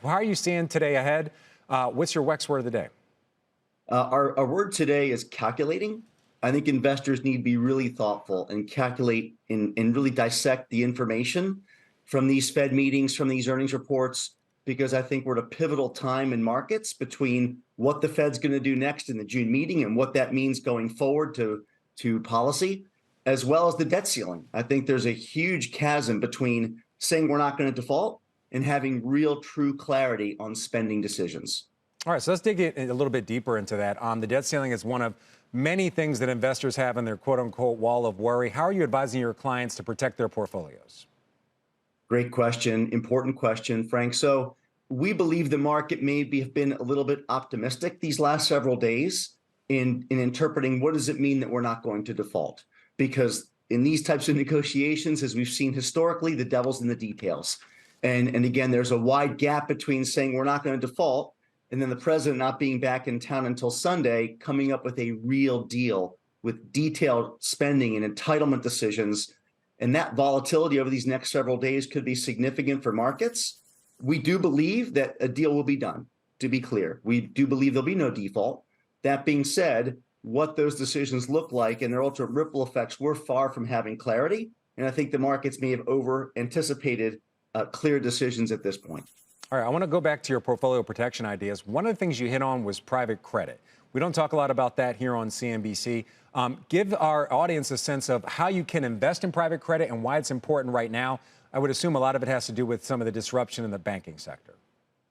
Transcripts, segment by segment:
How are you seeing today ahead? What's your WEX word of the day? Our word today is calculating. I think investors need to be really thoughtful and calculate and really dissect the information from these Fed meetings, from these earnings reports, because I think we're at a pivotal time in markets between what the Fed's going to do next in the June meeting and what that means going forward to policy, as well as the debt ceiling. I think there's a huge chasm between saying we're not going to default and having real true clarity on spending decisions. All right, so let's dig a little bit deeper into that. The debt ceiling is one of many things that investors have in their quote-unquote wall of worry. How are you advising your clients to protect their portfolios? Great question. Important question, Frank. So we believe the market may have been a little bit optimistic these last several days in interpreting what does it mean that we're not going to default? Because in these types of negotiations, as we've seen historically, the devil's in the details. And again, there's a wide gap between saying we're not going to default and then the president not being back in town until Sunday, coming up with a real deal with detailed spending and entitlement decisions. And that volatility over these next several days could be significant for markets. We do believe that a deal will be done, to be clear. We do believe there'll be no default. That being said, what those decisions look like and their ultimate ripple effects, we're far from having clarity. And I think the markets may have over-anticipated clear decisions at this point. All right, I want to go back to your portfolio protection ideas. One of the things you hit on was private credit. We don't talk a lot about that here on CNBC. Give our audience a sense of how you can invest in private credit and why it's important right now. I would assume a lot of it has to do with some of the disruption in the banking sector.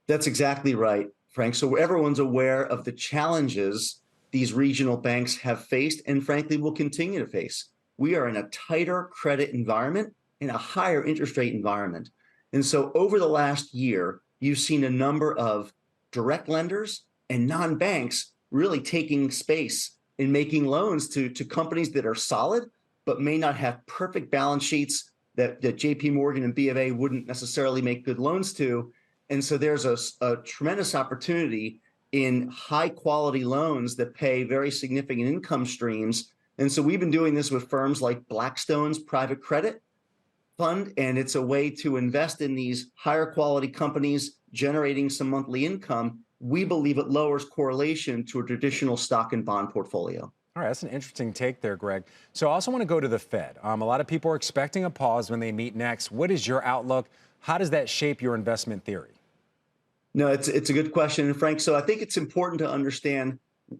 That's exactly right, Frank. So everyone's aware of the challenges these regional banks have faced and frankly will continue to face. We are in a tighter credit environment, in a higher interest rate environment. And so over the last year, you've seen a number of direct lenders and non-banks really taking space in making loans to companies that are solid, but may not have perfect balance sheets that JP Morgan and B of A wouldn't necessarily make good loans to. And so there's a tremendous opportunity in high quality loans that pay very significant income streams. And so we've been doing this with firms like Blackstone's private credit fund, and it's a way to invest in these higher quality companies generating some monthly income. We believe it lowers correlation to a traditional stock and bond portfolio. All right, that's an interesting take there, Greg. So I also want to go to the Fed. A lot of people are expecting a pause when they meet next. What is your outlook? How does that shape your investment theory? No, it's a good question, Frank. So I think it's important to understand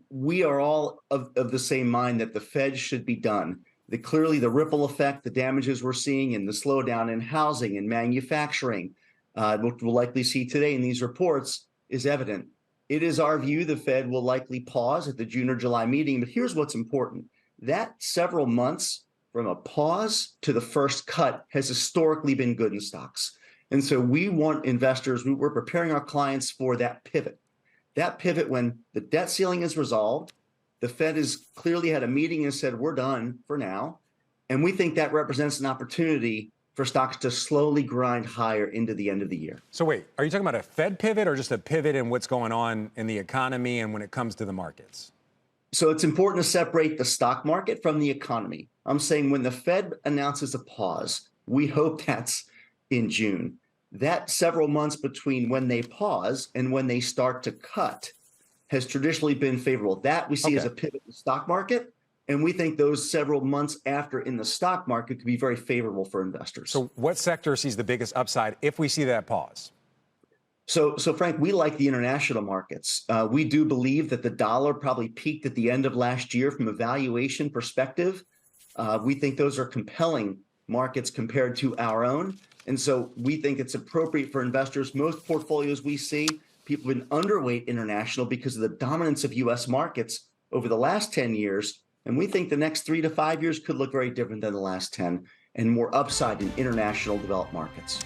we are all of the same mind that the Fed should be done. Clearly, the ripple effect, the damages we're seeing in the slowdown in housing and manufacturing, which we'll likely see today in these reports, is evident. It is our view the Fed will likely pause at the June or July meeting. But here's what's important. That several months from a pause to the first cut has historically been good in stocks. And so we want investors, we're preparing our clients for that pivot. That pivot when the debt ceiling is resolved, the Fed has clearly had a meeting and said, we're done for now. And we think that represents an opportunity for stocks to slowly grind higher into the end of the year. So wait, are you talking about a Fed pivot or just a pivot in what's going on in the economy and when it comes to the markets? So it's important to separate the stock market from the economy. I'm saying when the Fed announces a pause, we hope that's in June. That several months between when they pause and when they start to cut has traditionally been favorable. That we see as a pivot in the stock market. And we think those several months after in the stock market could be very favorable for investors. So what sector sees the biggest upside if we see that pause? So Frank, we like the international markets. We do believe that the dollar probably peaked at the end of last year from a valuation perspective. We think those are compelling markets compared to our own. And so we think it's appropriate for investors. Most portfolios we see, people have been underweight international because of the dominance of U.S. markets over the last 10 years. And we think the next 3 to 5 years could look very different than the last 10 and more upside in international developed markets.